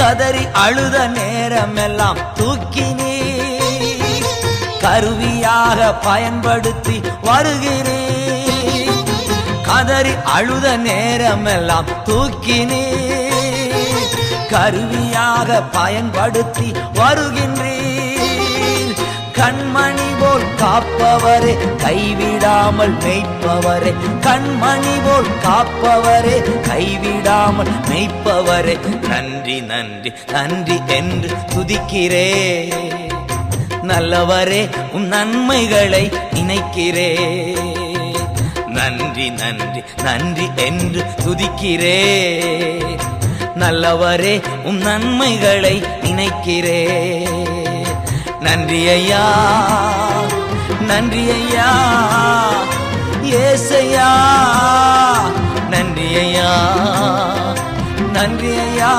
கதறி அழுத நேரமெல்லாம் தூக்கினே கருவியாக பயன்படுத்தி வருகிறேன். கதறி அழுத நேரமெல்லாம் தூக்கினே கருவியாக பயன்படுத்தி வருகின்றேன். கண்மணி போல் காப்பவரே, கைவிடாமல் மேய்ப்பவரே, கண்மணி போல் காப்பவரே, கைவிடாமல் மேய்ப்பவரே, நன்றி நன்றி நன்றி என்று துதிக்கிறே. நல்லவரே, உம் நன்மைகளை நினைக்கிறே. நன்றி நன்றி நன்றி என்று துதிக்கிறே. நல்லவரே, உம் நன்மைகளை நினைக்கிறே. நன்றி ஐயா, நன்றி ஐயா, ஏசையா, நன்றி ஐயா, நன்றி ஐயா.